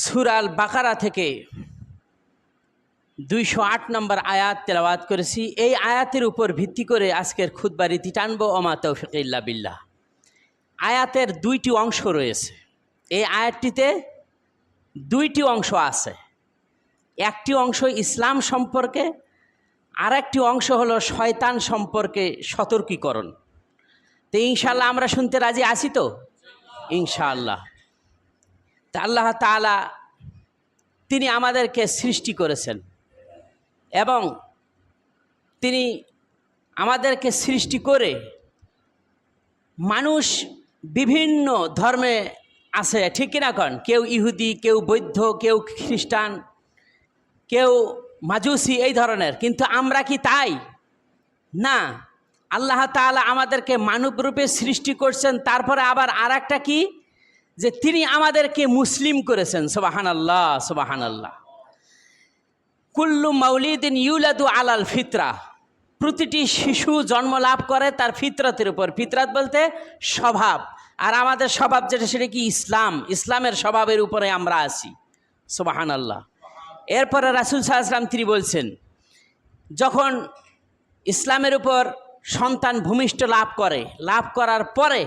সূরা আল বাকারা থেকে 208 নম্বর আয়াত তেলাওয়াত করেছি। এই আয়াতের উপর ভিত্তি করে আজকের খুতবা রীতি টানব। ওমা তৌফিক ইল্লা বিল্লাহ। আয়াতের দুইটি অংশ রয়েছে। এই আয়াতটিতে দুইটি অংশ আছে। একটি অংশ ইসলাম সম্পর্কে, আর একটি অংশ হলো শয়তান সম্পর্কে সতর্কীকরণ। তো ইনশাআল্লাহ আমরা শুনতে রাজি আছি তো? ইনশাআল্লাহ। তা আল্লাহ তাআলা তিনি আমাদেরকে সৃষ্টি করেছেন এবং তিনি আমাদেরকে সৃষ্টি করে মানুষ বিভিন্ন ধর্মে আছে, ঠিক কিনা কন? কেউ ইহুদি, কেউ বৌদ্ধ, কেউ খ্রিস্টান, কেউ মাজুসি, এই ধরনের। কিন্তু আমরা কি তাই? না। আল্লাহ তাআলা আমাদেরকে মানব রূপে সৃষ্টি করছেন। তারপরে আবার আর একটা কি, যে তিনি আমাদেরকে মুসলিম করেছেন। সুবহানাল্লাহ, সুবহানাল্লাহ। কুল্লু মাউলিদিন ইউলাদু আলাল ফিতরা। প্রতিটি শিশু জন্ম লাভ করে তার ফিতরতের উপর। ফিতরাত বলতে স্বভাব। আর আমাদের স্বভাব যেটা, সেটা কি? ইসলাম। ইসলামের স্বভাবের উপরে আমরা আছি। সুবহানাল্লাহ। এরপরে রাসূল সাল্লাল্লাহু আলাইহি ওয়াসাল্লাম তিনি বলছেন, যখন ইসলামের উপর সন্তান ভূমিষ্ঠ লাভ করে, লাভ করার পরে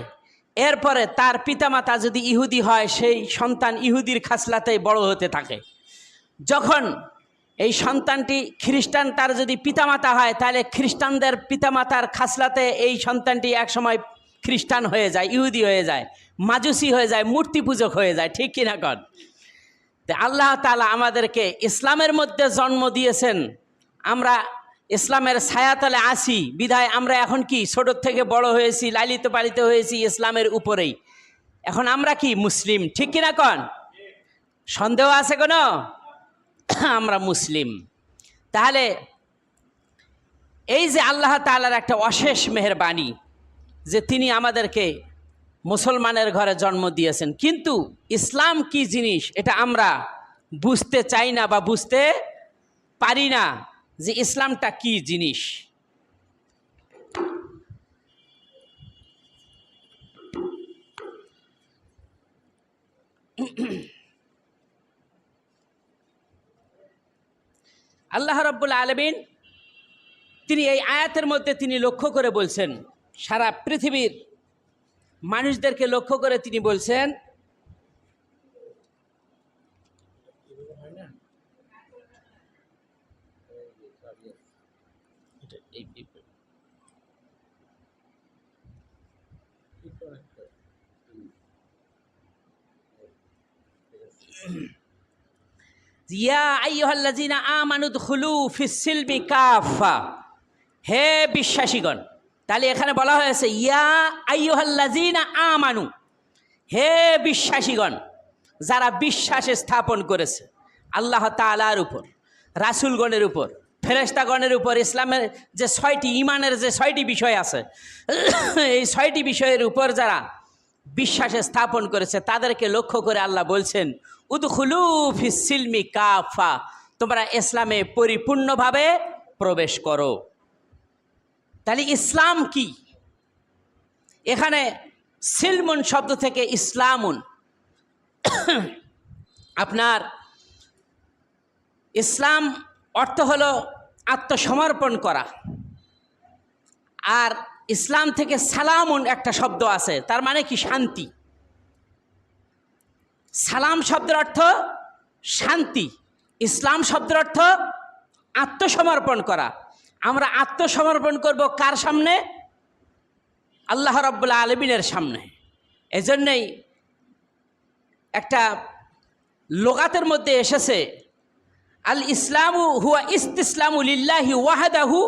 এরপরে তার পিতামাতা যদি ইহুদি হয়, সেই সন্তান ইহুদির খাসলাতেই বড় হতে থাকে। যখন এই সন্তানটি খ্রিস্টান, তার যদি পিতামাতা হয়, তাহলে খ্রিস্টানদের পিতামাতার খাসলাতে এই সন্তানটি একসময় খ্রিস্টান হয়ে যায়, ইহুদি হয়ে যায়, মাজুসি হয়ে যায়, মূর্তি পূজক হয়ে যায়, ঠিক কিনা কন? আল্লাহ তাআলা আমাদেরকে ইসলামের মধ্যে জন্ম দিয়েছেন। আমরা ইসলামের ছায়াতলে আসি বিধায় আমরা এখন কি ছোট থেকে বড় হয়েছি, লালিত পালিত হয়েছি ইসলামের উপরেই। এখন আমরা কি? মুসলিম, ঠিক কিনা কন? সন্দেহ আছে কোনো? আমরা মুসলিম। তাহলে এই যে আল্লাহ তাআলার একটা অশেষ মেহেরবানি যে তিনি আমাদেরকে মুসলমানের ঘরে জন্ম দিয়েছেন, কিন্তু ইসলাম কি জিনিস এটা আমরা বুঝতে চাই না বা বুঝতে পারি না, যে ইসলামটা কি জিনিস। আল্লাহ রাব্বুল আলামিন তিনি এই আয়াতের মধ্যে তিনি লক্ষ্য করে বলছেন, সারা পৃথিবীর মানুষদেরকে লক্ষ্য করে তিনি বলছেন, ইয়া আইয়ুহাল্লাযীনা আমানু দুখুলু ফিস-সিলমি কাফা। হে বিশ্বাসীগণ। তাহলে এখানে বলা হয়েছে ইয়া আইয়ুহাল্লাযীনা আমানু, হে বিশ্বাসীগণ, যারা বিশ্বাস স্থাপন করেছে আল্লাহ তাআলার উপর, রাসূলগণের উপর, ফেরেশতাগণের উপর। ইসলামের যে 6টি ঈমানের যে 6টি বিষয় আছে, এই 6টি বিষয়ের উপর যারা বিশ্বাস স্থাপন করেছে তাদেরকে লক্ষ্য করে আল্লাহ বলছেন, উদখুলু ফিস-সিলমি কাফা, তোমরা ইসলামে পরিপূর্ণভাবে প্রবেশ করো। তাহলে ইসলাম কি? এখানে সিলমুন শব্দ থেকে ইসলামুন, আপনার ইসলাম অর্থ হলো আত্মসমর্পণ করা। আর ইসলাম থেকে সালামুন একটা শব্দ আছে, তার মানে কি? শান্তি। সালাম শব্দের অর্থ শান্তি, ইসলাম শব্দের অর্থ আত্মসমর্পণ করা। আমরা আত্মসমর্পণ করব কার সামনে? আল্লাহ রাব্বুল আলামিনের সামনে। এজন্যই একটা লুগাতের মধ্যে এসেছে, আল ইসলামু হুয়া ইস্তিসলামু লিল্লাহি ওয়াহদাহু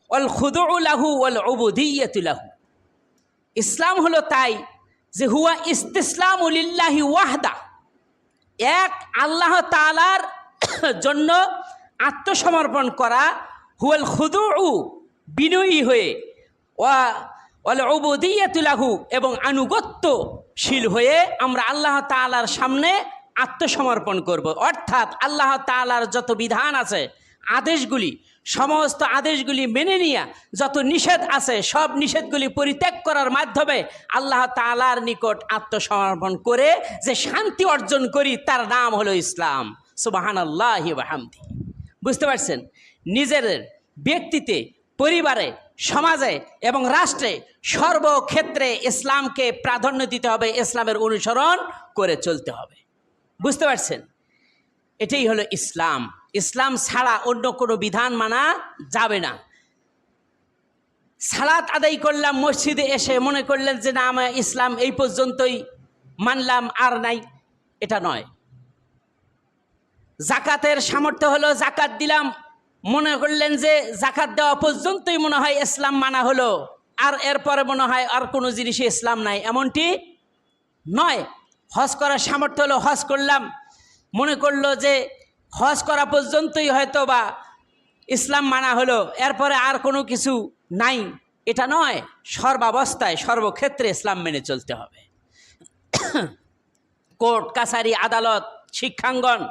ওয়াল খুদুউ লাহু ওয়াল উবুদিয়্যাতু লাহু। ইসলাম হলো তাই যে হুয়া ইস্তিসলামু লিল্লাহি ওয়াহদা, এক আল্লাহ তাআলার জন্য আত্মসমর্পণ করা, হুয়াল খুদুউ বিনয়ী হয়ে, ওয়াল উবুদিয়্যাতু লাহু এবং আনুগত্যশীল হয়ে আমরা আল্লাহ তাআলার সামনে আত্মসমর্পণ করব। অর্থাৎ আল্লাহ তাআলার যত বিধান আছে আদেশগুলি, সমস্ত আদেশগুলি মেনে নিয়ে যত নিষেধ আছে সব নিষেধগুলি পরিত্যাগ করার মাধ্যমে আল্লাহ তাআলার নিকট আত্মসমর্পণ করে যে শান্তি অর্জন করি তার নাম হলো ইসলাম। সুবহানাল্লাহি ওয়া বিহামদিহি। বুঝতে পারছেন? নিজের ব্যক্তিতে, পরিবারে, সমাজে এবং রাষ্ট্রে সর্বক্ষেত্রে ইসলামকে প্রাধান্য দিতে হবে, ইসলামের অনুসরণ করে চলতে হবে। বুঝতে পারছেন? এটাই হলো ইসলাম। ইসলাম ছাড়া অন্য কোনো বিধান মানা যাবে না। সালাত আদায় করলাম মসজিদে এসে, মনে করলেন যে না আমার ইসলাম এই পর্যন্তই মানলাম, আর নাই, এটা নয়। জাকাতের সামর্থ্য হলো, জাকাত দিলাম, মনে করলেন যে জাকাত দেওয়া পর্যন্তই মনে হয় ইসলাম মানা হলো, আর এরপরে মনে হয় আর কোনো জিনিসে ইসলাম নাই, এমনটি নয়। হজ করার সামর্থ্য হলো, হজ করলাম, মনে করলো যে হজ করা পর্যন্তই হয়তো বা ইসলাম মানা হলো, এরপরে আর কোনো কিছু নাই, এটা নয়। সর্বাবস্থায় সর্বক্ষেত্রে ইসলাম মেনে চলতে হবে। কোর্ট কাছারি, আদালত, শিক্ষাঙ্গন,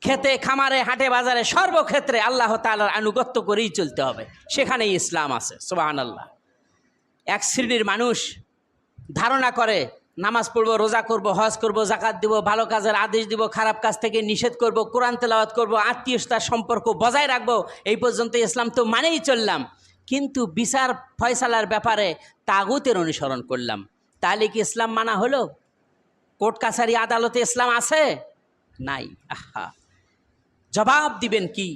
খেতে খামারে, হাটে বাজারে, সর্বক্ষেত্রে আল্লাহ তাআলার আনুগত্য করেই চলতে হবে, সেখানেই ইসলাম আছে। সুবহানাল্লাহ। এক শ্রেণীর মানুষ ধারণা করে নামাজ পড়ব, রোজা করব, হজ করব, জাকাত দিব, ভালো কাজের আদেশ দিব, খারাপ কাজ থেকে নিষেধ করব, কোরআন তেলাওয়াত করব, আত্মীয়তার সম্পর্ক বজায় রাখবো, এই পর্যন্ত ইসলাম তো মানেই চললাম, কিন্তু বিচার ফয়সালার ব্যাপারে তাগুতের অনুসরণ করলাম, তাহলে কি ইসলাম মানা হলো? কোর্ট কাছারি আদালতে ইসলাম আছে? নাই। আহা, জবাব দিবেন কি?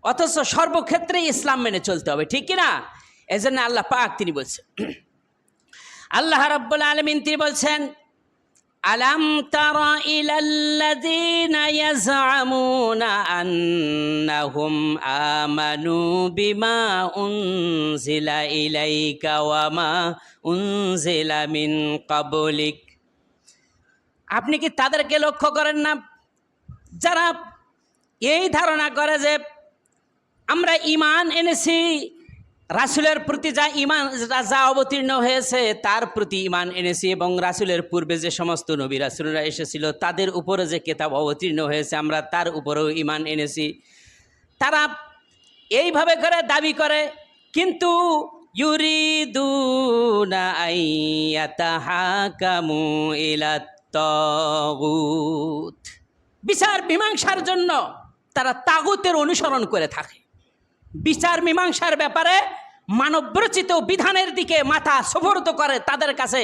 অথচ সর্বক্ষেত্রে ইসলাম মেনে চলতে হবে, ঠিক কিনা? এই জন্য আল্লাহ পাক তিনি বলছেন, আল্লাহ রাব্বুল আলামিন তিনি বলছেন, আলাম তারা ইলাল্লাযীনা ইয়াজআমুনা আন্নাহুম আমানু বিমা উনজিলা ইলাইকা ওয়া মা উনজিলা মিন ক্বাবলিক। আপনি কি তাদেরকে লক্ষ্য করেন না যারা এই ধারণা করে যে আমরা ঈমান এনেছি, রাসূলের প্রতি যা অবতীর্ণ হয়েছে তার প্রতি ঈমান এনেছি, এবং রাসূলের পূর্বে যে সমস্ত নবী রাসূলরা এসেছিল তাদের উপরে যে কিতাব অবতীর্ণ হয়েছে আমরা তার উপরেও ঈমান এনেছি। তারা এইভাবে করে দাবি করে, কিন্তু ইউরিদুনা আইয়াতাহাকামু ইলাত তাগুত, বিচার মীমাংসার জন্য তারা তাগুতের অনুসরণ করে থাকে। বিচার মীমাংসার ব্যাপারে মানবরচিত বিধানের দিকে মাথা সুপর্দ করে, তাদের কাছে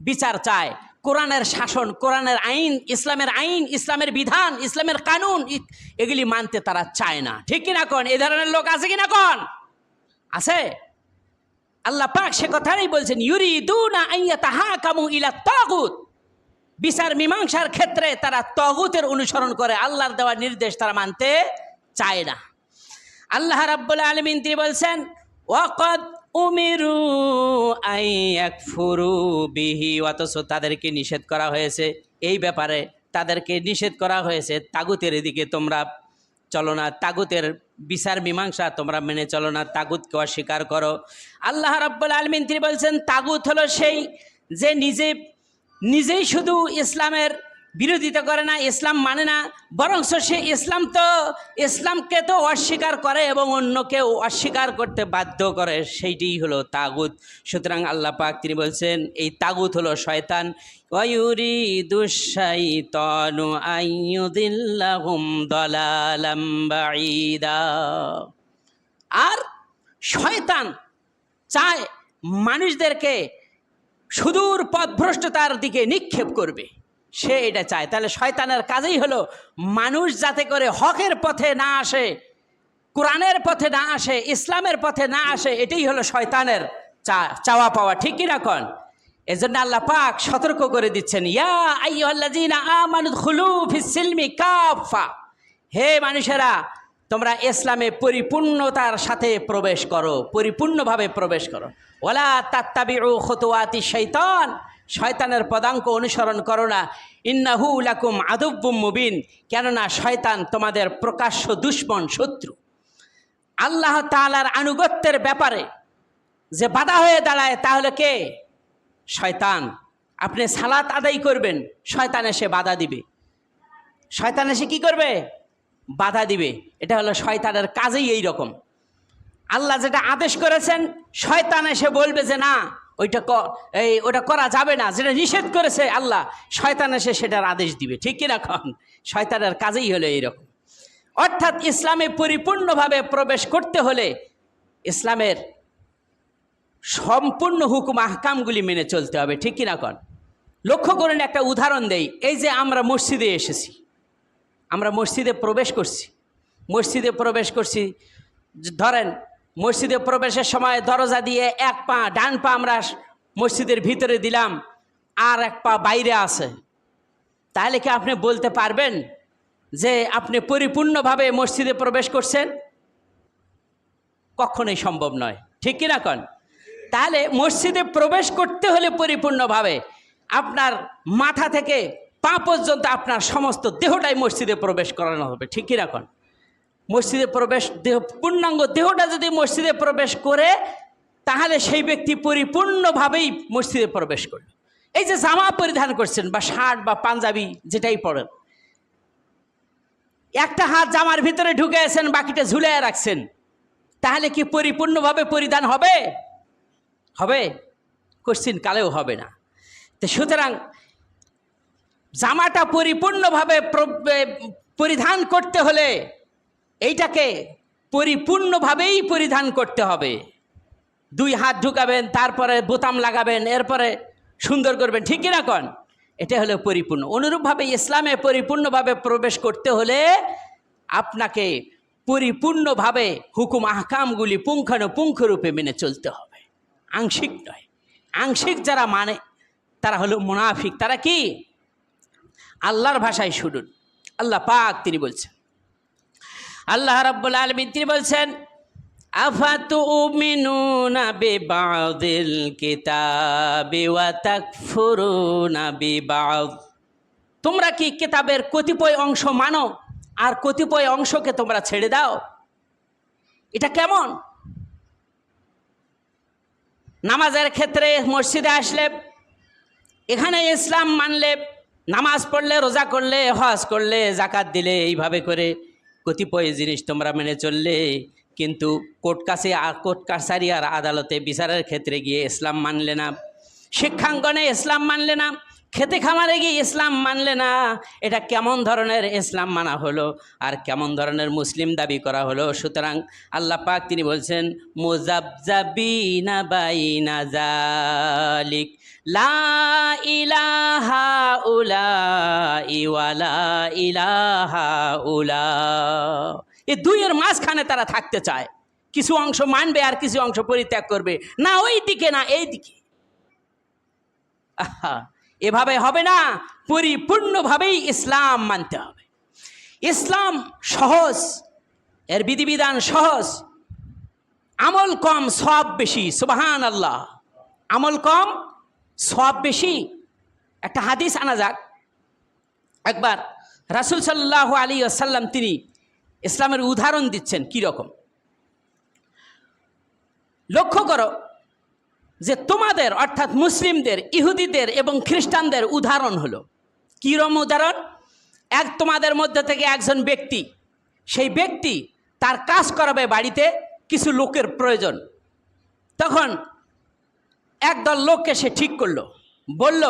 বিচার চায়। কোরআনের শাসন, কোরআনের আইন, ইসলামের বিধান, ইসলামের কানুন, এগুলি মানতে তারা চায় না, ঠিক কিনা কোন? এই ধরনের লোক আছে কিনা কোন? আছে। আল্লাহ পাক সে কথাই বলছেন, ইউরিদুনা আইয়াতাহাকামু ইলাত তাগুত। বিচার মীমাংসার ক্ষেত্রে তারা তাগুতের অনুসরণ করে, আল্লাহর দেওয়া নির্দেশ তারা মানতে চায় না। আল্লাহ রাব্বুল আলামিন তিনি বলছেন, ওয়াকাদ উমিরু আইয়াকফুরু বিহি, অথচ তাদেরকে নিষেধ করা হয়েছে এই ব্যাপারে, তাদেরকে নিষেধ করা হয়েছে তাগুতের দিকে তোমরা চলো না, তাগুতের বিচার মীমাংসা তোমরা মেনে চলো না, তাগুতকে অস্বীকার করো। আল্লাহ রাব্বুল আলামিন তিনি বলছেন, তাগুত হলো সেই যে নিজেই শুধু ইসলামের বিরোধিতা করে না, ইসলাম মানে না, বরং সে ইসলামকে তো অস্বীকার করে এবং অন্যকেও অস্বীকার করতে বাধ্য করে, সেইটাই হলো তাগুত। সুতরাং আল্লাহ পাক তিনি বলছেন এই তাগুত হলো শয়তান। ওয়ায়ুরিদুশ শাইতানু আইয়ুদিল্লাহুম দালালাম বাঈদা। আর শয়তান চায় মানুষদেরকে সুদূর পথভ্রষ্টতার দিকে নিক্ষেপ করবে, সে এটা চায়। তাহলে শয়তানের কাজেই হলো মানুষ যাতে করে হকের পথে না আসে, কোরআনের পথে না আসে, ইসলামের পথে না আসে, এটাই হলো শয়তানের চাওয়া পাওয়া, ঠিক কিনা কোন? এজন্য আল্লাহ পাক সতর্ক করে দিচ্ছেন, ইয়া আইয়ুহাল্লাযীনা আমানু দুখুলু ফিস সিলমি কাফা। হে মানুষেরা, তোমরা ইসলামে পরিপূর্ণতার সাথে প্রবেশ করো, পরিপূর্ণভাবে প্রবেশ করো। ওয়ালা তাত্তাবিউ খুতুওয়াতি শাইতান, শয়তানের পদাঙ্ক অনুসরণ করো না। ইন্নাহু লাকুম আদুব্বুম মুবিন, কেননা শয়তান তোমাদের প্রকাশ্য দুশমন, শত্রু। আল্লাহ তাআলার আনুগত্যের ব্যাপারে যে বাধা হয়ে দাঁড়ায় তাহলে কে? শয়তান। আপনি সালাত আদায় করবেন, শয়তান এসে বাধা দিবে। শয়তান এসে কি করবে? বাধা দিবে। এটা হলো শয়তানের কাজেই এই রকম। আল্লাহ যেটা আদেশ করেছেন, শয়তান এসে বলবে যে না ওটা করা যাবে না। যেটা নিষেধ করেছে আল্লাহ, শয়তান এসে সেটার আদেশ দিবে। ঠিক কিনা কন? শয়তানের কাজেই হলো এইরকম। অর্থাৎ ইসলামে পরিপূর্ণভাবে প্রবেশ করতে হলে ইসলামের সম্পূর্ণ হুকুম আহকামগুলি মেনে চলতে হবে। ঠিক কিনা কন? লক্ষ্য করেন, একটা উদাহরণ দেই। এই যে আমরা মসজিদে এসেছি, আমরা মসজিদে প্রবেশ করছি, ধরেন মসজিদে প্রবেশের সময় দরজা দিয়ে এক পা, ডান পা আমরা মসজিদের ভিতরে দিলাম, আর এক পা বাইরে আছে। তাহলে কি আপনি বলতে পারবেন যে আপনি পরিপূর্ণভাবে মসজিদে প্রবেশ করছেন? কখনোই সম্ভব নয়। ঠিক কিনা কন? তাহলে মসজিদে প্রবেশ করতে হলে পরিপূর্ণভাবে আপনার মাথা থেকে পা পর্যন্ত আপনার সমস্ত দেহটাই মসজিদে প্রবেশ করানো হবে। ঠিক কিনা কন? মসজিদে প্রবেশ, পূর্ণাঙ্গ দেহটা যদি মসজিদে প্রবেশ করে, তাহলে সেই ব্যক্তি পরিপূর্ণভাবেই মসজিদে প্রবেশ করল। এই যে জামা পরিধান করছেন বা শার্ট বা পাঞ্জাবি যেটাই পরেন, একটা হাত জামার ভিতরে ঢুকে আছেন, বাকিটা ঝুলিয়ে রাখছেন, তাহলে কি পরিপূর্ণভাবে পরিধান হবে? কোশ্চিন কালেও হবে না। তো সুতরাং জামাটা পরিপূর্ণভাবে পরিধান করতে হলে এইটাকে পরিপূর্ণভাবেই পরিধান করতে হবে। 2 হাত ঢুকাবেন, তারপরে বোতাম লাগাবেন, এরপরে সুন্দর করবেন। ঠিক কিনা কন? এটা হলো পরিপূর্ণ। অনুরূপভাবে ইসলামে পরিপূর্ণভাবে প্রবেশ করতে হলে আপনাকে পরিপূর্ণভাবে হুকুম আহকামগুলি পুঙ্খানুপুঙ্খরূপে মেনে চলতে হবে, আংশিক নয়। আংশিক যারা মানে তারা হলো মুনাফিক। তারা কি? আল্লাহর ভাষায় শুনুন, আল্লাহ পাক তিনি বলছেন, আল্লাহ রাব্বুল আলামিন তিনি বলছেন, আফাতুমিনুনা বিবাযিল কিতাবি ওয়া তাকফুরুনা বিবায। তোমরা কি কিতাবের কতিপয় অংশ মানো আর কতিপয় অংশকে তোমরা ছেড়ে দাও? এটা কেমন? নামাজের ক্ষেত্রে মসজিদে আসলে, এখানে ইসলাম মানলে, নামাজ পড়লে, রোজা করলে, হজ করলে, জাকাত দিলে, এইভাবে করে কতিপয় জিনিস তোমরা মেনে চললে, কিন্তু কোর্ট কাছারি আর আদালতে বিচারের ক্ষেত্রে গিয়ে ইসলাম মানলে না, শিক্ষাঙ্গনে ইসলাম মানলে না, খেতে খামারে গিয়ে ইসলাম মানলে না। এটা কেমন ধরনের ইসলাম মানা হলো আর কেমন ধরনের মুসলিম দাবি করা হলো? সুতরাং আল্লাহ পাক তিনি বলছেন, মুযাবযাবিনা বাইনা যালিক লা ইলাহা উলাই ওয়া লা ইলাহা উলা। এই দুইয়ের মাঝখানে তারা থাকতে চায়। কিছু অংশ মানবে আর কিছু অংশ পরিত্যাগ করবে, না ওই দিকে না এই দিকে। এভাবে হবে না, পরিপূর্ণভাবেই ইসলাম মানতে হবে। ইসলাম সহজ, এর বিধিবিধান সহজ, আমল কম সওয়াব বেশি। সুবহানাল্লাহ। আমল কম সওয়াব বেশি। একটা হাদিস আনা যাক। একবার রাসূল সাল্লাল্লাহু আলাইহি ওয়াসাল্লাম তিনি ইসলামের উদাহরণ দিচ্ছেন। কি রকম? লক্ষ্য করো যে তোমাদের অর্থাৎ মুসলিমদের, ইহুদিদের এবং খ্রিস্টানদের উদাহরণ হলো কিরম উদাহরণ? তোমাদের মধ্যে থেকে একজন ব্যক্তি, সেই ব্যক্তি তার কাজ করাবে বাড়িতে, কিছু লোকের প্রয়োজন। তখন একদল লোককে সে ঠিক করলো, বলল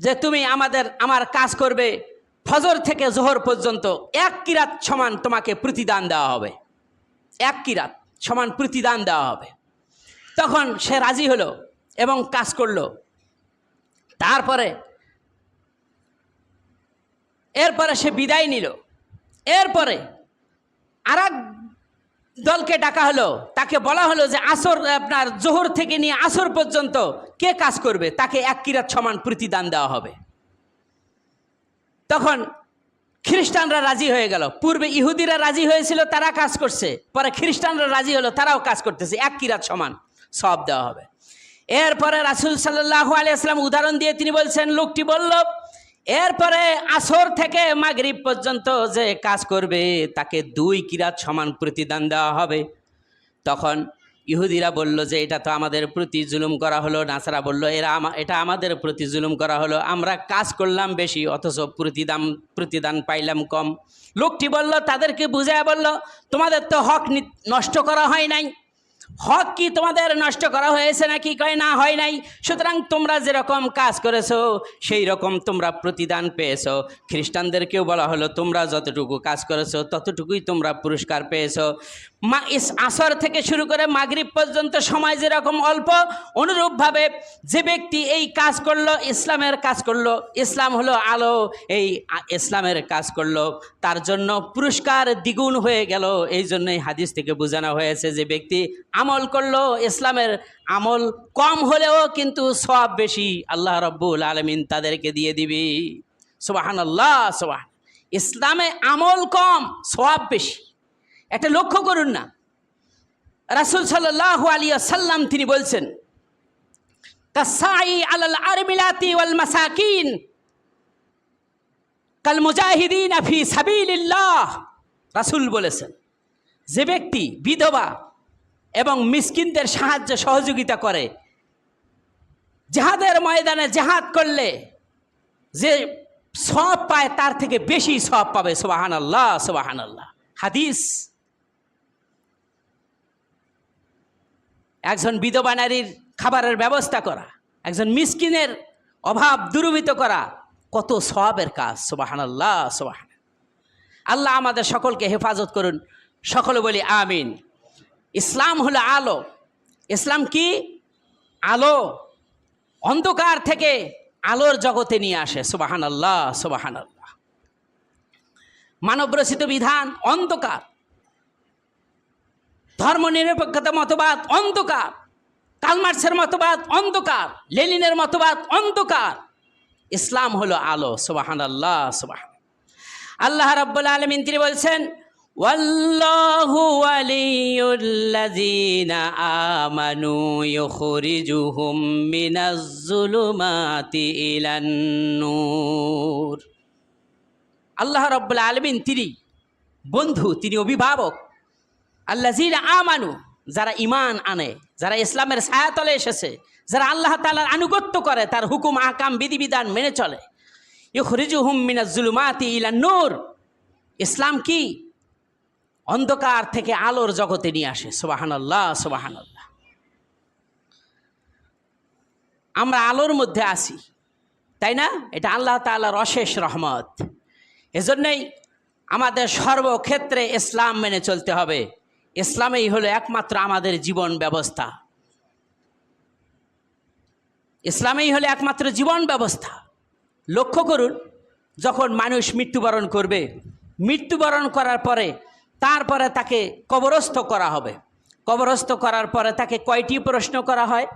যে তুমি আমার কাজ করবে ফজর থেকে জোহর পর্যন্ত, 1 কিরাত সমান তোমাকে প্রতিদান দেওয়া হবে, 1 কিরাত সমান প্রতিদান দেওয়া হবে। তখন সে রাজি হলো এবং কাজ করলো। এরপরে সে বিদায় নিল। এরপরে আরেক দলকে ডাকা হলো, তাকে বলা হলো যে আপনার জোহর থেকে নিয়ে আসর পর্যন্ত কে কাজ করবে তাকে 1 কিরাত সমান প্রতিদান দেওয়া হবে। তখন খ্রিস্টানরা রাজি হয়ে গেল। পূর্বে ইহুদিরা রাজি হয়েছিল, তারা কাজ করছে, পরে খ্রিস্টানরা রাজি হলো, তারাও কাজ করতেছে, 1 কিরাত সমান সওয়াব দেওয়া হবে। এরপরে রাসূল সাল্লাল্লাহু আলাইহি ওয়াসাল্লাম উদাহরণ দিয়ে তিনি বলছেন, লোকটি বলল, এরপরে আসর থেকে মাগরিব পর্যন্ত যে কাজ করবে তাকে 2 কিরাত সমান প্রতিদান দেওয়া হবে। তখন ইহুদিরা বলল যে এটা তো আমাদের প্রতি জুলুম করা হলো, নাসারা বলল এটা আমাদের প্রতি জুলুম করা হলো, আমরা কাজ করলাম বেশি অথচ প্রতিদান পাইলাম কম। লোকটি বলল, তাদেরকে বুঝায় বলল, তোমাদের তো হক নষ্ট করা হয় নাই, হক কি তোমাদের নষ্ট করা হয়েছে নাকি? কয় না, হয় নাই। সুতরাং তোমরা যেরকম কাজ করেছো সেই রকম তোমরা প্রতিদান পেয়েছো। খ্রিস্টানদেরকেও বলা হলো, তোমরা যতটুকু কাজ করেছো ততটুকুই তোমরা পুরস্কার পেয়েছো। আসর থেকে শুরু করে মাগরিব পর্যন্ত সময় যেরকম অল্প, অনুরূপভাবে যে ব্যক্তি এই কাজ করলো, ইসলামের কাজ করলো, ইসলাম হলো আলো, এই ইসলামের কাজ করলো, তার জন্য পুরস্কার দ্বিগুণ হয়ে গেল। এই জন্যই হাদিস থেকে বোঝানো হয়েছে যে ব্যক্তি আমল করলো, ইসলামের আমল কম হলেও কিন্তু সওয়াব বেশি, আল্লাহ রাব্বুল আলামিন তাদেরকে দিয়ে দিবি। সুবহানাল্লাহ, সুবহান। ইসলামে আমল কম, সওয়াব বেশি। একটা লক্ষ্য করুন না, রাসূল সাল্লাল্লাহু আলাইহি ওয়াসাল্লাম তিনি বলছেন, কাসাই আলাল আরমিলাতি ওয়াল মাসাকিন কাল মুজাহিদিন ফি সাবিলিল্লাহ। রাসূল বলেছেন, যে ব্যক্তি বিধবা এবং মিসকিনদের সাহায্য সহযোগিতা করে, জিহাদের ময়দানে জিহাদ করলে যে সওয়াব পায় তার থেকে বেশি সওয়াব পাবে। সুবহানাল্লাহ, সুবহানাল্লাহ। হাদিস। একজন বিধবা নারীর খাবারের ব্যবস্থা করা, একজন মিসকিনের অভাব দূরীভূত করা কত সওয়াবের কাজ। সুবহানাল্লাহ, সুবহান। আল্লাহ আমাদের সকলকে হেফাজত করুন, সকলে বলি আমিন। ইসলাম হলো আলো। ইসলাম কি? আলো। অন্ধকার থেকে আলোর জগতে নিয়ে আসে। সুবহানাল্লাহ, সুবহানাল্লাহ। মানবরচিত বিধান অন্ধকার, ধর্মনিরপেক্ষতা মতবাদ অন্ধকার, কার্ল মার্ক্সের মতবাদ অন্ধকার, লেনিনের মতবাদ অন্ধকার। ইসলাম হলো আলো। সুবহানাল্লাহ, সুবহান। আল্লাহ রাব্বুল আলামিন তিনি বলছেন, ওয়াল্লাহু ওয়ালিয়ুল্লাযীনা আমানু ইউখরিজুহুম মিনাজ-জুলুমাতি ইলান-নূর। আল্লাহ রাব্বুল আলামিন তিনি বন্ধু, তিনি অভিভাবক। আল্লাযীনা আমানু, যারা ঈমান আনে, যারা ইসলামের ছায়াতলে এসেছে, যারা আল্লাহ তাআলার আনুগত্য করে, তার হুকুম আহকাম বিধিবিধান মেনে চলে। ইউখরিজুহুম মিনাজ-জুলুমাতি ইলান-নূর। ইসলাম কি? অন্ধকার থেকে আলোর জগতে নিয়ে আসে। সুবহানাল্লাহ, সুবহানাল্লাহ। আমরা আলোর মধ্যে আছি, তাই না? এটা আল্লাহ তাআলার অশেষ রহমত। এজন্যই আমাদের সর্বক্ষেত্রে ইসলাম মেনে চলতে হবে। ইসলামেই হলো একমাত্র আমাদের জীবন ব্যবস্থা। ইসলামেই হলো একমাত্র জীবন ব্যবস্থা। লক্ষ্য করুন, যখন মানুষ মৃত্যুবরণ করবে, মৃত্যুবরণ করার পরে তারপরে তাকে কবরস্থ করা হবে। কবরস্থ করার পরে তাকে কয়টি প্রশ্ন করা হয়?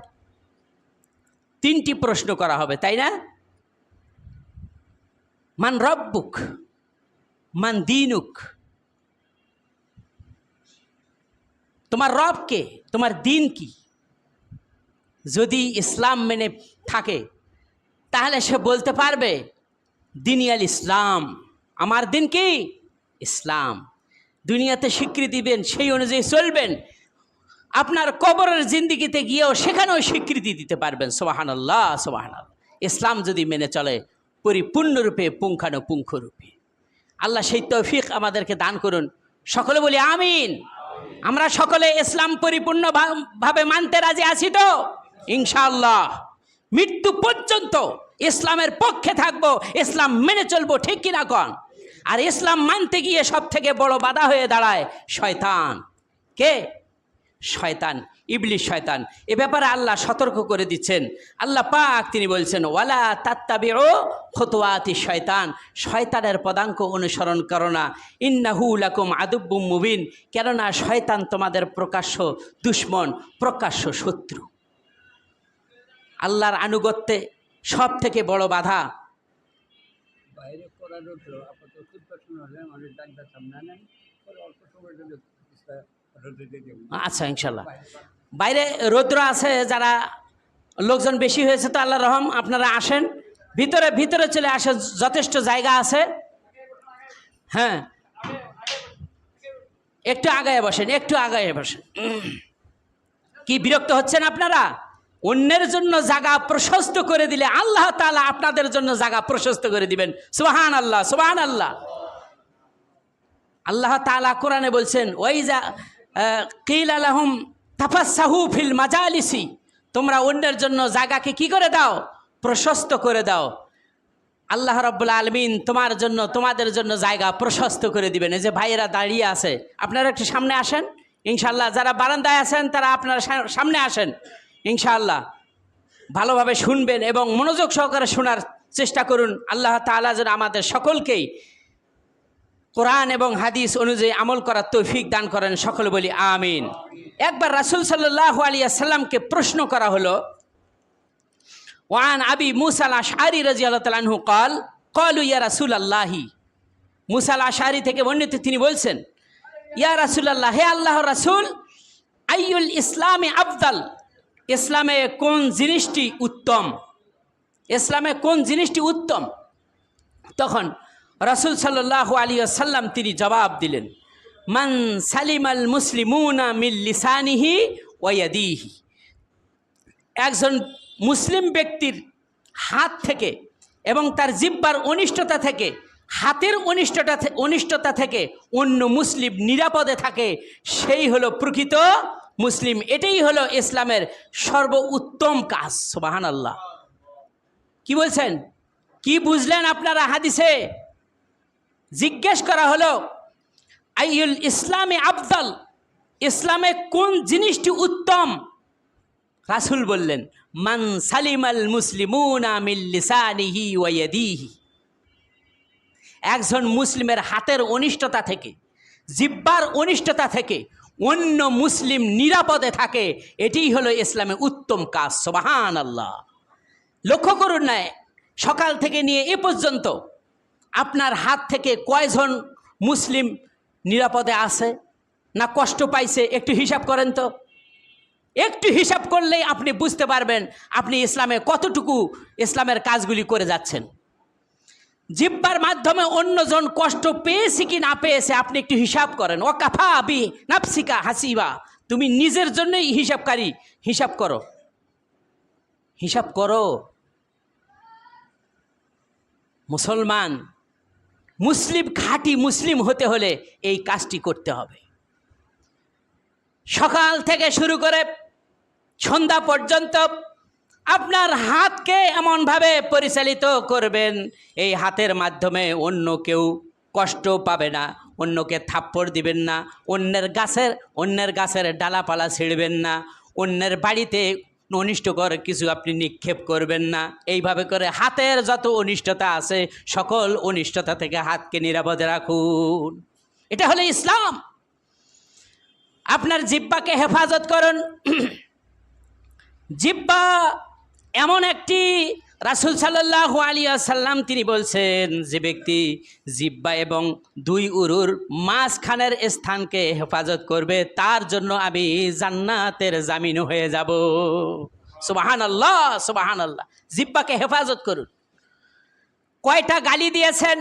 3টি প্রশ্ন করা হবে, তাই না? মান রব্বুক, মান দীনুক। তোমার রব কে? তোমার দিন কি? যদি ইসলাম মেনে থাকে তাহলে সে বলতে পারবে দিনিয়াল ইসলাম, আমার দিন কি? ইসলাম। দুনিয়াতে স্বীকৃতি দিবেন, সেই অনুযায়ী চলবেন। আপনার কবরের জিন্দিগিতে গিয়েও সেখানেও স্বীকৃতি দিতে পারবেন। সুবহানাল্লাহ, সুবহানাল্লাহ। ইসলাম যদি মেনে চলে পরিপূর্ণরূপে, পুঙ্খানুপুঙ্খরূপে। আল্লাহ সেই তৌফিক আমাদেরকে দান করুন। সকলে বলি আমিন। আমরা সকলে ইসলাম পরিপূর্ণভাবে মানতে রাজি আছি তো? ইনশাআল্লাহ মৃত্যু পর্যন্ত ইসলামের পক্ষে থাকবো, ইসলাম মেনে চলবো, ঠিক কিনা কন? আর ইসলাম মানতে গিয়ে সব থেকে বড় বাধা হয়ে দাঁড়ায় শয়তান। কে? শয়তান, ইবলিস শয়তান। এ ব্যাপারে আল্লাহ সতর্ক করে দিচ্ছেন। আল্লাহ পাক তিনি বলছেন, ওয়ালা তাত্তাবিউ খুতুওয়াতি শয়তান। শয়তানের পদাঙ্ক অনুসরণ করো না। ইন্নাহু লাকুম আদুব্বুম মুবিন। কেননা শয়তান তোমাদের প্রকাশ্য দুশ্মন, প্রকাশ্য শত্রু। আল্লাহর আনুগত্যে সব থেকে বড় বাধা। আচ্ছা, ইনশাল্লাহ। বাইরে রৌদ্র আছে, যারা লোকজন বেশি হয়েছে তো আল্লাহর রহম, আপনারা আসেন ভিতরে, ভিতরে চলে আসেন, যথেষ্ট জায়গা আছে। হ্যাঁ, একটু আগায় বসেন, একটু আগায় বসেন। কি বিরক্ত হচ্ছেন আপনারা? অন্যের জন্য জায়গা প্রশস্ত করে দিলে আল্লাহ তাআলা আপনাদের জন্য জায়গা প্রশস্ত করে দিবেন। সুবহানাল্লাহ, সুবহানাল্লাহ। আল্লাহ তাআলা কোরআনে বলছেন, ওয়াইজা কিলা লাহুম তাফাসসাহু ফিল মাজালিসি, তোমরা অন্যের জন্য জায়গাকে কি করে দাও? প্রশস্ত করে দাও। আল্লাহ রাব্বুল আলামিন তোমার জন্য, তোমাদের জন্য জায়গা প্রশস্ত করে দিবেন। এই যে ভাইয়েরা দাঁড়িয়ে আছে, আপনারা একটু সামনে আসেন ইনশাআল্লাহ। যারা বারান্দায় আছেন তারা আপনারা সামনে আসেন ইনশাআল্লাহ। ভালোভাবে শুনবেন এবং মনোযোগ সহকারে শোনার চেষ্টা করুন। আল্লাহ তাআলা যেন আমাদের সকলকেই কোরআন এবং হাদিস অনুযায়ী আমল করার তৌফিক দান করেন, সকলে বলি আমিন। একবার রাসূল সাল্লাল্লাহু আলাইহি ওয়াসাল্লামকে প্রশ্ন করা হলো, ওয়ান আবি মুসা আল আশআরী রাদিয়াল্লাহু তাআলা আনহু قال قالوا ইয়া রাসূলুল্লাহ, মুসা আল আশআরী থেকে বর্ণিত, তিনি বলছেন, ইয়া রাসূলুল্লাহ, হে আল্লাহর রাসূল, আইয়ুল ইসলামি আফদাল, ইসলামে কোন জিনিসটি উত্তম? ইসলামে কোন জিনিসটি উত্তম? তখন রাসূল সাল্লাল্লাহু আলাইহি ওয়াসাল্লাম তিনি জবাব দিলেন, মান সালিমাল মুসলিমুনা মিন লিসানিহি ওয়া ইয়াদিহি, একজন মুসলিম ব্যক্তির হাত থেকে এবং তার জিহ্বার অনিষ্টতা থেকে, হাতের অনিষ্টতা থেকে অন্য মুসলিম নিরাপদে থাকে, সেই হলো প্রকৃত মুসলিম। এটাই হলো ইসলামের সর্বোত্তম কাজ। সুবহানাল্লাহ। কি বলছেন? কি বুঝলেন আপনারা হাদিসে? জিজ্ঞেস করা হলো আইয়ুল ইসলামে আফদাল, ইসলামে কোন জিনিসটি উত্তম? রাসূল বললেন, মান সালিমাল মুসলিমুনা মিন লিসানিহি ওয়া ইয়াদিহি, একজন মুসলিমের হাতের অনিষ্টতা থেকে, জিহ্বার অনিষ্টতা থেকে অন্য মুসলিম নিরাপদে থাকে, এটিই হলো ইসলামের উত্তম কাজ। সুবহানাল্লাহ। লক্ষ্য করুন না, সকাল থেকে নিয়ে এ পর্যন্ত আপনার হাত থেকে কয়জন মুসলিম নিরাপদে আছে না কষ্ট পাইছে? একটু হিসাব করেন তো। একটু হিসাব করলেই আপনি বুঝতে পারবেন আপনি ইসলামে কতটুকু ইসলামের কাজগুলি করে যাচ্ছেন। জিহ্বার মাধ্যমে অন্যজন কষ্ট পেয়েছে কি না পেয়েছে আপনি একটু হিসাব করেন। ও কাফা বি নাফসিকা হাসিবা, তুমি নিজের জন্যই হিসাবকারী। হিসাব করো, হিসাব করো। মুসলমান, মুসলিম, খাঁটি মুসলিম হতে হলে এই কাজটি করতে হবে। সকাল থেকে শুরু করে সন্ধ্যা পর্যন্ত আপনার হাতকে এমনভাবে পরিচালিত করবেন, এই হাতের মাধ্যমে অন্য কেউ কষ্ট পাবে না, অন্যকে থাপ্পড় দিবেন না, অন্যের গাছের ডালাপালা ছিঁড়বেন না, অন্যের বাড়িতে অনিষ্টকর কিছু আপনি নিক্ষেপ করবেন না। এইভাবে করে হাতের যত অনিষ্টতা আছে সকল অনিষ্টতা থেকে হাতকে নিরাপদে রাখুন। এটা হলো ইসলাম। আপনার জিহ্বাকে হেফাজত করুন। জিহ্বা এমন একটি, রাসূল সাল্লাল্লাহু আলাইহি ওয়াসাল্লাম তিনি বলছেন, যে ব্যক্তি জিহ্বা এবং দুই উরুর মাঝখানের স্থানকে হেফাজত করবে তার জন্য আমি জান্নাতের জামিন হয়ে যাব। সুবহানাল্লাহ, সুবহানাল্লাহ। জিহ্বাকে হেফাজত করুন। কয়টা গালি দিয়েছেন,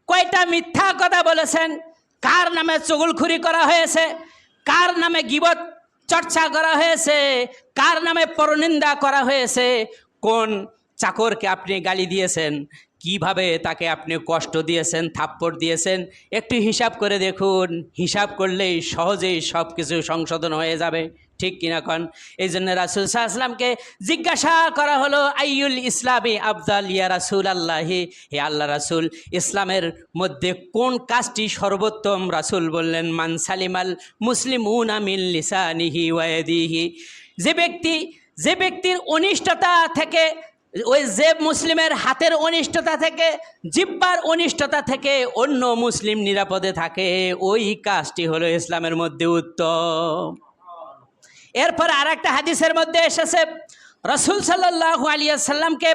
কয়টা মিথ্যা কথা বলেছেন, কার নামে চুগলখুরি করা হয়েছে, কার নামে গীবত চর্চা করা হয়েছে, কার নামে পরনিন্দা করা হয়েছে, কোন চাকরকে আপনি গালি দিয়েছেন, কিভাবে তাকে আপনি কষ্ট দিয়েছেন, থাপ্পড় দিয়েছেন, একটু হিসাব করে দেখুন। হিসাব করলেই সহজেই সব কিছু সংশোধন হয়ে যাবে। ঠিক কিনা কন? এই জন্য রাসূল সাল্লাল্লাহু আলাইহি ওয়াসাল্লামকে জিজ্ঞাসা করা হলো, আইয়ুল ইসলামি আফদাল ইয়া রাসূলুল্লাহি, হে আল্লাহ রাসূল, ইসলামের মধ্যে কোন কাজটি সর্বোত্তম? রাসূল বললেন, মান সালিমাল মুসলিমুনা মিন লিসানিহি ওয়া ইয়াদিহি, যে ব্যক্তির অনিষ্টতা থেকে, ওই যে মুসলিমের হাতের অনিষ্টতা থেকে, জিহ্বার অনিষ্টতা থেকে অন্য মুসলিম নিরাপদে থাকে, ওই কাজটি হলো ইসলামের মধ্যে উত্তম। এরপর আর একটা হাদিসের মধ্যে এসেছে, রাসূল সাল্লাল্লাহু আলাইহি ওয়াসাল্লামকে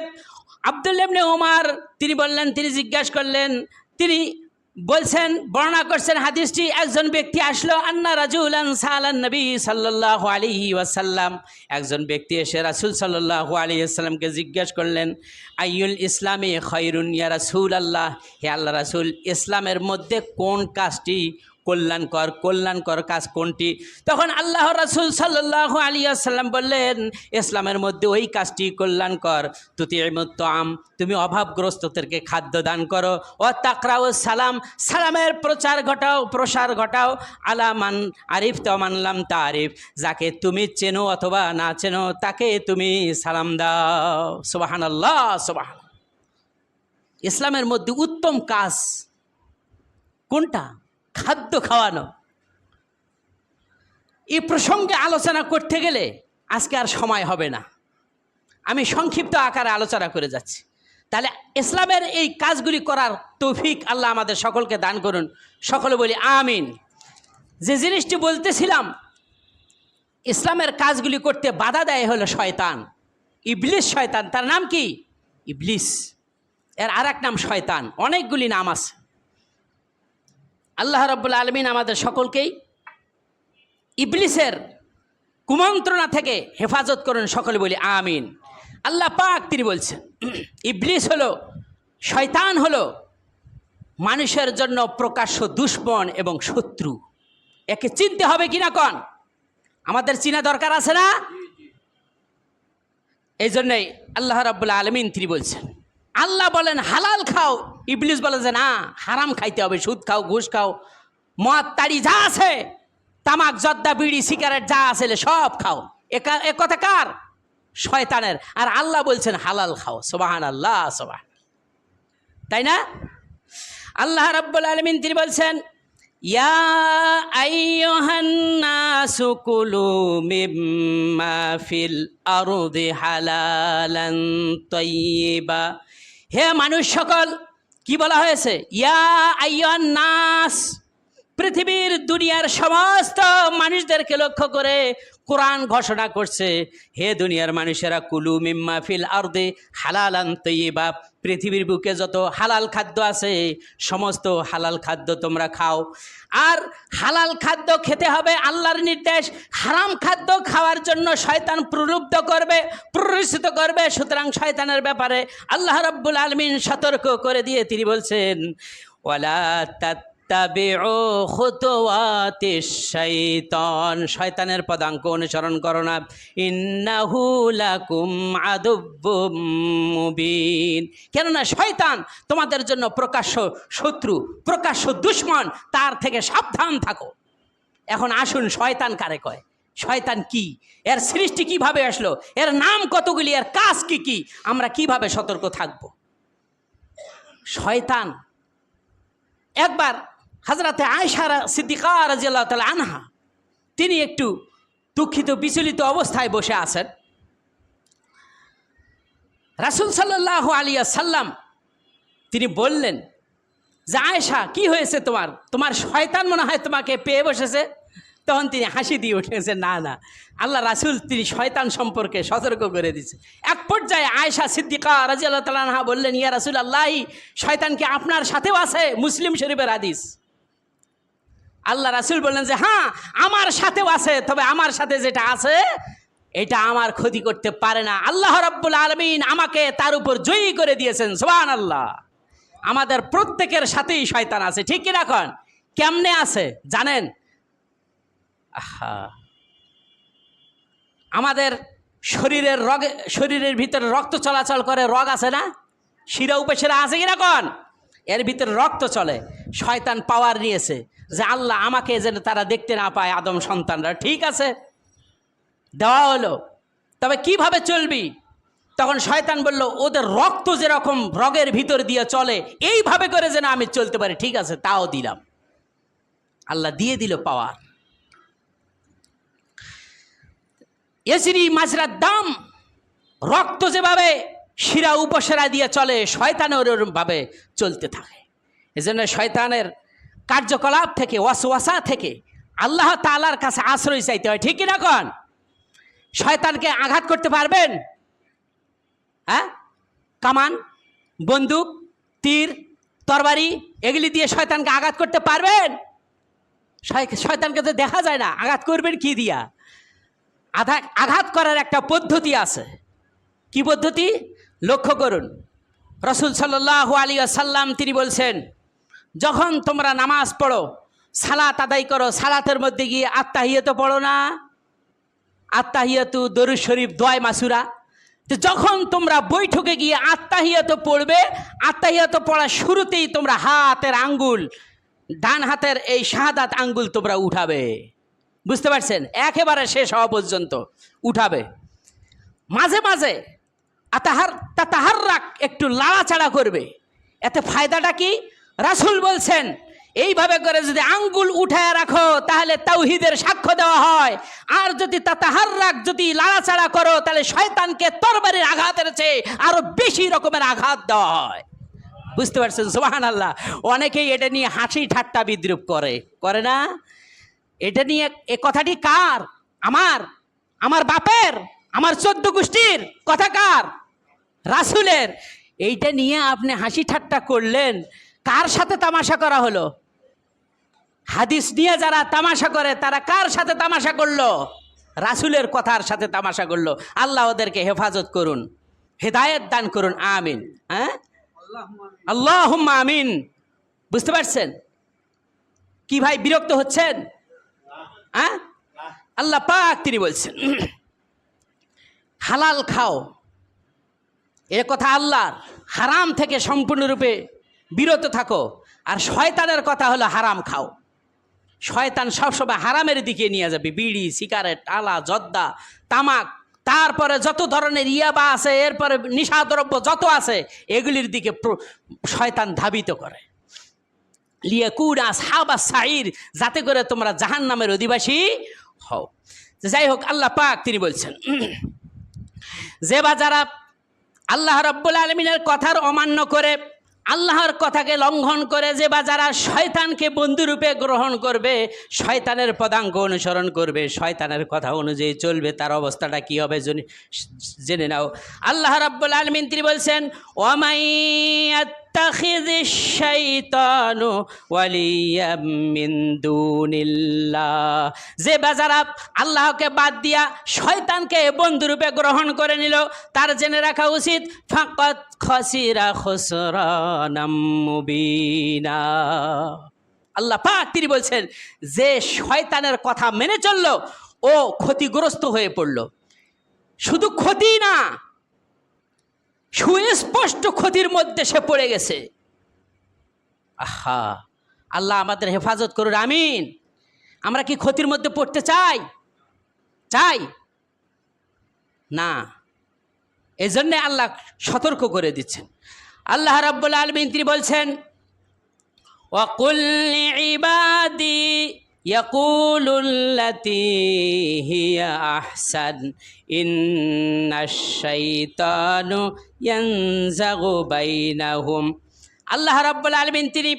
আব্দুল্লাহ ইবনে ওমর তিনি বললেন, তিনি জিজ্ঞাসা করলেন, তিনি বলছেন, বর্ণনা করছেন হাদিসটি, একজন ব্যক্তি আসলো, আন্না রাজুলান সালান নবী সাল্লাল্লাহু আলাইহি ওয়াসাল্লাম, একজন ব্যক্তি এসে রাসূল সাল্লাল্লাহু আলাইহি ওয়াসাল্লামকে জিজ্ঞাসা করলেন, আইয়ুল ইসলামি খায়রুন ইয়া রাসূলুল্লাহ, হে আল্লাহ রাসূল, ইসলামের মধ্যে কোন কাজটি কল্যাণকর কাজ কোনটি? তখন আল্লাহ রাসূল সাল্লাল্লাহু আলাইহি ওয়াসাল্লাম বললেন, ইসলামের মধ্যে ওই কাজটি কল্যাণকর, তুতিউমুত তাআম, তুমি অভাবগ্রস্তদেরকে খাদ্য দান করো, ও তাকরাউস সালাম, সালামের প্রসার ঘটাও, আলা মান আরিফতা মান লাম তারিফ, যাকে তুমি চেনো অথবা না চেনো তাকে তুমি সালাম দাও। সুবহানাল্লাহ, সুবহান। ইসলামের মধ্যে উত্তম কাজ কোনটা? খাদ্য খাওয়ানো। এই প্রসঙ্গে আলোচনা করতে গেলে আজকে আর সময় হবে না, আমি সংক্ষিপ্ত আকারে আলোচনা করে যাচ্ছি। তাহলে ইসলামের এই কাজগুলি করার তৌফিক আল্লাহ আমাদের সকলকে দান করুন। সকলে বলি আমিন। যে জিনিসটি বলতেছিলাম, ইসলামের কাজগুলি করতে বাধা দেয় হলো শয়তান, ইবলিস শয়তান। তার নাম কি? ইবলিস। এর আর এক নাম শয়তান, অনেকগুলি নাম আছে। আল্লাহ রাব্বুল আলামিন আমাদের সকলকেই ইবলিসের কুমন্ত্রণা থেকে হেফাজত করুন। সকলে বলি আমিন। আল্লাহ পাক তিনি বলছেন, ইবলিস হলো, শয়তান হলো মানুষের জন্য প্রকাশ্য দুশমন এবং শত্রু। একে চিনতে হবে কিনা কন? আমাদের চিনা দরকার আছে না? এই জন্যই আল্লাহ রাব্বুল আলামিন তিনি বলছেন, আল্লাহ বলেন হালাল খাও, ইবলিস বলে যে না, হারাম খাইতে হবে, সুদ খাও, ঘুষ খাও, মদ তাড়ি যা আছে, তামাক জর্দা বিড়ি সিগারেট যা আছে সব খাও। এ কথা কার? শয়তানের। আর আল্লাহ বলছেন হালাল খাও। সুবহানাল্লাহ, সুবহান। তাই না? আল্লাহ রাব্বুল আলামিন তিনি বলছেন, ইয়া আইয়ুহান নাসু কুলু মিম্মা ফিল আরদি হালালান তাইয়্যিবা। হে মানুষ সকল, কি বলা হয়েছে? ইয়া আইয়ুহান নাস, পৃথিবীর দুনিয়ার সমস্ত মানুষদেরকে লক্ষ্য করে কোরআন ঘোষণা করছে, হে দুনিয়ার মানুষেরা, কুলু মিম্মা ফিল আরদি হালালান তাইয়্যিবা, পৃথিবীর বুকে যত হালাল খাদ্য আছে সমস্ত হালাল খাদ্য তোমরা খাও। আর হালাল খাদ্য খেতে হবে, আল্লাহর নির্দেশ। হারাম খাদ্য খাওয়ার জন্য শয়তান প্ররোচিত করবে। সুতরাং শয়তানের ব্যাপারে আল্লাহ রাব্বুল আলামিন সতর্ক করে দিয়ে তিনি বলছেন, ওয়ালা তাত্তাবিউ খুতুওয়াতিশ শাইতান, শয়তানের পদাঙ্ক অনুসরণ করো না। ইন্নাহু লাকুম আদুব্বুম মুবিন, কেননা শয়তান তোমাদের জন্য প্রকাশ্য শত্রু, প্রকাশ্য দুশমন, তার থেকে সাবধান থাকো। এখন আসুন, শয়তান কারে কয়? শয়তান কি? এর সৃষ্টি কিভাবে আসলো? এর নাম কতগুলি? এর কাজ কি কি? আমরা কিভাবে সতর্ক থাকব? শয়তান একবার হযরতে আয়েশা সিদ্দিকা রাদিয়াল্লাহু তাআলা আনহা, তিনি একটু দুঃখিত বিচলিত অবস্থায় বসে আছেন। রাসূল সাল্লাল্লাহু আলাইহি ওয়াসাল্লাম তিনি বললেন যে, আয়েশা কি হয়েছে তোমার শয়তান মনে হয় তোমাকে পেয়ে বসেছে। তখন তিনি হাসি দিয়ে উঠেছেন, না না, আল্লাহ রাসূল তিনি শয়তান সম্পর্কে সতর্ক করে দিয়েছে। এক পর্যায়ে আয়েশা সিদ্দিকা রাদিয়াল্লাহু তাআলা আনহা বললেন, ইয়া রাসূলুল্লাহ, শয়তান কি আপনার সাথেও আছে? মুসলিম শরীফের হাদিস। আল্লাহ রাসূল বললেন যে হ্যাঁ, আমার সাথেও আছে, তবে আমার সাথে যেটা আছে এটা আমার ক্ষতি করতে পারে না। আল্লাহ রাব্বুল আলামিন আমাকে তার উপর জয়ী করে দিয়েছেন। সুবহানাল্লাহ। আমাদের প্রত্যেকের সাথেই শয়তান আছে, ঠিক কি না? এখন কেমনে আছে জানেন? আমাদের শরীরের ভিতরে রক্ত চলাচল করে, রগ আছে না? শিরা উপশিরা আছে কিনা কোন? এর ভিতরে রক্ত চলে। শয়তান পাওয়ার নিয়েছে যে আল্লাহ আমাকে যেন তারা দেখতে না পায়, আদম সন্তানরা। ঠিক আছে, দেওয়া হলো, তবে কিভাবে চলবি? তখন শয়তান বলল, ওদের রক্ত যেরকম রগের ভিতর দিয়ে চলে এইভাবে করে যেন আমি চলতে পারি। ঠিক আছে, তাও দিলাম। আল্লাহ দিয়ে দিল পাওয়ার। এসরি মাজরার দাম, রক্ত যেভাবে শিরা উপশিরা দিয়ে চলে, শয়তানের ওরকমভাবে চলতে থাকে। এজন্য শয়তানের কার্যকলাপ থেকে, ওয়াসওয়াসা থেকে আল্লাহ তাআলার কাছে আশ্রয় চাইতে হয়, ঠিক কিনা কোন? শয়তানকে আঘাত করতে পারবেন? হ্যাঁ, কামান, বন্দুক, তীর, তরবারি এগুলি দিয়ে শয়তানকে আঘাত করতে পারবেন? শয়তানকে তো দেখা যায় না, আঘাত করবেন কি দিয়া? আঘাত করার একটা পদ্ধতি আছে। কি পদ্ধতি? লক্ষ্য করুন, রাসূল সাল্লাল্লাহু আলাইহি ওয়াসাল্লাম তিনি বলছেন, যখন তোমরা নামাজ পড়ো সালাত আদায় করো, সালাতের মধ্যে গিয়ে আত্তাহিয়াত পড়ো না? আত্তাহিয়াতু, দরুদ শরীফ, দোয়া মাসুরা। তো যখন তোমরা বৈঠকে গিয়ে আত্তাহিয়াত পড়বে, আত্তাহিয়াত পড়ার শুরুতেই তোমরা হাতের আঙ্গুল, ডান হাতের এই শাহাদাত আঙ্গুল তোমরা উঠাবে। বুঝতে পারছেন? একেবারে শেষ হওয়া পর্যন্ত উঠাবে। মাঝে মাঝে তাতাহাররাক, একটু লাড়াচাড়া করবে। এতে ফায়দাটা কি? রাসূল বলছেন এইভাবে করে যদি আঙ্গুল উঠায় রাখো তাহলে তাওহীদের সাক্ষ্য দেওয়া হয়। আর যদি তাতাহাররাক, যদি লাড়াচাড়া করো তাহলে শয়তানকে তরবারির আঘাতের চেয়ে আরো বেশি রকমের আঘাত দেওয়া হয়। বুঝতে পারছেন? সুবহানাল্লাহ। অনেকেই এটা নিয়ে হাসি ঠাট্টা বিদ্রুপ করে না? এটা নিয়ে, এ কথাটি কার? আমার বাপের, আমার 14 গোষ্ঠীর কথা কার? রাসূলের। এইটা নিয়ে আপনি হাসি ঠাট্টা করলেন, কার সাথে তামাশা করা হলো? হাদিস নিয়ে যারা তামাশা করে তারা কার সাথে তামাশা করলো? রাসূলের কথার সাথে তামাশা করলো। আল্লাহ ওদেরকে হেফাজত করুন, হেদায়েত দান করুন, আমিন। হ্যাঁ, আল্লাহুম্মা আমিন। বুঝতে পারছেন? কি ভাই বিরক্ত হচ্ছেন? হ্যাঁ, আল্লাহ পাক তিনি বলছেন হালাল খাও, এ কথা আল্লাহর। হারাম থেকে সম্পূর্ণরূপে বিরত থাকো। আর শয়তানের কথা হলো হারাম খাও। শয়তান সবসময় হারামের দিকে নিয়ে যাবে। বিড়ি, সিগারেট, আলা, জর্দা, তামাক, তারপরে যত ধরনের ইয়াবা আছে, এরপরে নিশাদ্রব্য যত আছে, এগুলির দিকে শয়তান ধাবিত করে। লিয়াকুনা আসহাবাস সাইর, যাতে করে তোমরা জাহান্নামের অধিবাসী হও। যাই হোক, আল্লাহ পাক তিনি বলছেন যে বা যারা আল্লাহ রাব্বুল আলামিনের কথার অমান্য করে, আল্লাহর কথাকে লঙ্ঘন করে, যে বা যারা শয়তানকে বন্ধুরূপে গ্রহণ করবে, শয়তানের পদাঙ্ক অনুসরণ করবে, শয়তানের কথা অনুযায়ী চলবে, তার অবস্থাটা কি হবে জেনে নাও। আল্লাহ রাব্বুল আলামিন তিনি বলছেন ওয়ামাইয়াত্তাখিযিশ শাইতানু ওয়ালিয়াম মিন দুনিল্লাহ, যে বা যারা আল্লাহকে বাদ দিয়া শয়তানকে বন্ধুরূপে গ্রহণ করে নিল, তার জেনে রাখা উচিত ফাকাত খাসিরা খুসরানাম মুবিনা। আল্লাহ পাক তিনি বলছেন যে শয়তানের কথা মেনে চললো ও ক্ষতিগ্রস্ত হয়ে পড়ল। শুধু ক্ষতি না, সুস্পষ্ট ক্ষতির মধ্যে সে পড়ে গেছে। আহা, আল্লাহ আমাদের হেফাজত করুন, আমিন। আমরা কি ক্ষতির মধ্যে পড়তে চাই না? এই জন্যে আল্লাহ সতর্ক করে দিচ্ছেন। আল্লাহ রাব্বুল আলামিন তিনি বলছেন ওয়াকুল লিইবাদি ইয়াকুলুল্লাতী হিয়া আহসান ইন্নাশ শাইতানু ইয়ানজাগু বাইনাহুম। আল্লাহ রাব্বুল আলামিন তিনি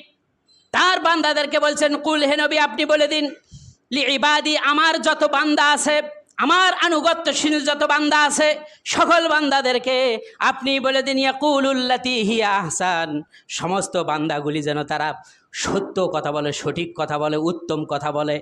তার বান্দাদেরকে বলছেন, কুল, হে নবী আপনি বলে দিন, লিইবাদি, আমার যত বান্দা আছে, আমার আনুগত্যশীল যত বান্দা আছে, সকল বান্দাদেরকে আপনি বলে দিন ইয়াকুলুল্লাতী হিয়া আহসান, সমস্ত বান্দাগুলি যেন তারা সত্য কথা বলে, সঠিক কথা বলে, উত্তম কথা বলে।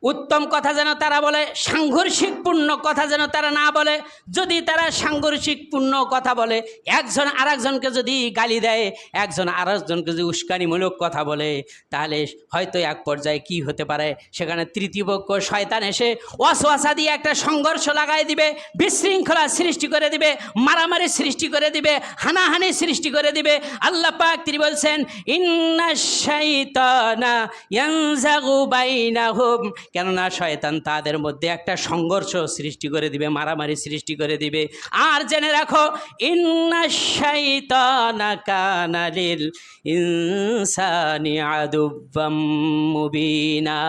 উত্তম কথা যেন তারা বলে, সাংঘর্ষিকপূর্ণ কথা যেন তারা না বলে। যদি তারা সাংঘর্ষিকপূর্ণ কথা বলে, একজন আরেকজনকে যদি গালি দেয়, একজন আরেকজনকে যদি উস্কানিমূলক কথা বলে, তাহলে হয়তো এক পর্যায়ে কি হতে পারে, সেখানে তৃতীয় পক্ষ শয়তান এসে ওয়াসওয়াসা দিয়ে একটা সংঘর্ষ লাগাই দিবে, বিশৃঙ্খলা সৃষ্টি করে দিবে, মারামারি সৃষ্টি করে দিবে, হানাহানি সৃষ্টি করে দিবে। আল্লাহ পাক তিনি বলছেন ইন্নাশ শাইতানা ইয়ানজাগু বাইনাহুম, কেননা শয়তান তাদের মধ্যে একটা সংঘর্ষ সৃষ্টি করে দিবে, মারামারি সৃষ্টি করে দিবে। আর জেনে রাখো ইন্নাশ শাইতানা কানা লিল ইনসানি আদুব্বাম মুবিনা,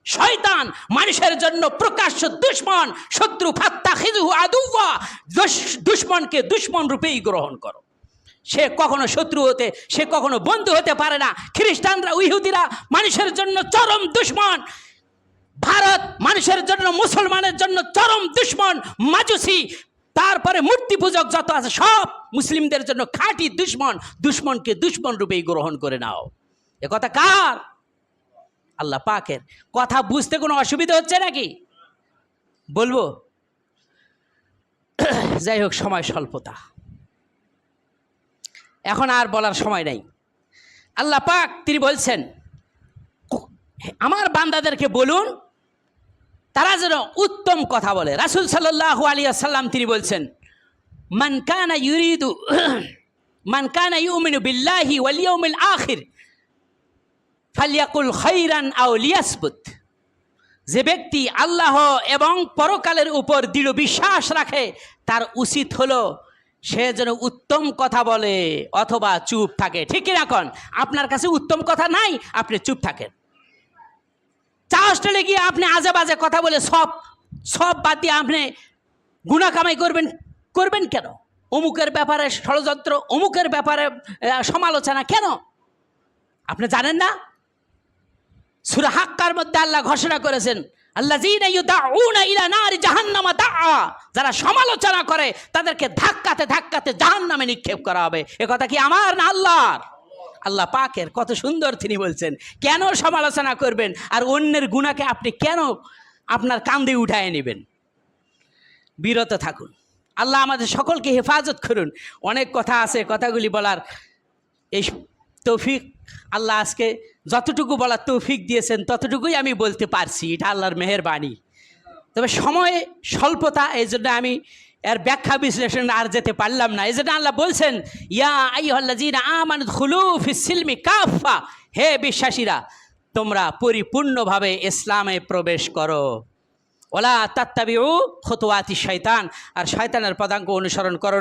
শয়তান মানুষের জন্য প্রকাশ্য দুশমন, শত্রু। ফাত্তাখিযুহু আদুওয়া, দুশমনকে দুশমন রূপেই গ্রহণ করো। সে কখনো শত্রু হতে, সে কখনো বন্ধু হতে পারে না। খ্রিস্টানরা, ইহুদিরা মানুষের জন্য চরম দুশমন। ভারত মানুষের জন্য, মুসলমানের জন্য চরম দুশমন। মাজুসি, তারপরে মূর্তি পূজক যত আছে সব মুসলিমদের জন্য খাঁটি দুশমন। দুশমনকে দুশমন রূপেই গ্রহণ করে নাও। এ কথা কার? আল্লাহ পাকের। কথা বুঝতে কোনো অসুবিধা হচ্ছে নাকি? বলবো? যাই হোক, সময় স্বল্পতা, এখন আর বলার সময় নাই। আল্লাহ পাক তিনি বলছেন আমার বান্দাদেরকে বলুন তারা যেন উত্তম কথা বলে। রাসূল সাল্লাল্লাহু আলাইহি ওয়াসাল্লাম তিনি বলছেন, মান কানা ইউমিনু বিল্লাহি ওয়াল ইয়াউমিল আখির ফালিয়াকুল খাইরান আও লিয়াসবুত। যে ব্যক্তি আল্লাহ এবং পরকালের উপর দৃঢ় বিশ্বাস রাখে তার উচিত হলো সে যেন উত্তম কথা বলে অথবা চুপ থাকে। ঠিক কিনা কন? আপনার কাছে উত্তম কথা নাই, আপনি চুপ থাকেন। চা হোস্টেলে গিয়ে আপনি আজে বাজে কথা বলে সব বাদ দিয়ে আপনি গুনাহ কামাই করবেন কেন? অমুকের ব্যাপারে ষড়যন্ত্র, অমুকের ব্যাপারে সমালোচনা কেন? আপনি জানেন না? সূরা হাক্কার মধ্যে আল্লাহ ঘোষণা করেছেন, আল্লাযীনা ইউদাউনা ইলা নারি জাহান্নামা দাআ, যারা সমালোচনা করে তাদেরকে ধাক্কাতে ধাক্কাতে জাহান্নামে নিক্ষেপ করা হবে। এ কথা কি আমার না আল্লাহর? আল্লাহ পাকের। কত সুন্দর তিনি বলছেন। কেন সমালোচনা করবেন আর অন্যের গুনাহকে আপনি কেন আপনার কাঁধে উঠায় নেবেন? বিরত থাকুন। আল্লাহ আমাদের সকলকে হেফাজত করুন। অনেক কথা আছে, কথাগুলি বলার এই তৌফিক আল্লাহ আজকে যতটুকু বলার তৌফিক দিয়েছেন ততটুকুই আমি বলতে পারছি, এটা আল্লাহর মেহেরবানি। তবে সময় স্বল্পতা, এই জন্য আমি এর ব্যাখ্যা বিশ্লেষণ আর যেতে পারলাম না। এই জন্য আল্লাহ বলছেন, ইয়া আইয়ুহাল্লাযীনা আমানু দুখুলু ফিস সিলমি কাফা, হে বিশ্বাসীরা তোমরা পরিপূর্ণভাবে ইসলামে প্রবেশ করো। ওয়ালা তাত্তাবিউ খুতুওয়াতিশ শাইতান, আর শয়তানের পদাঙ্ক অনুসরণ করো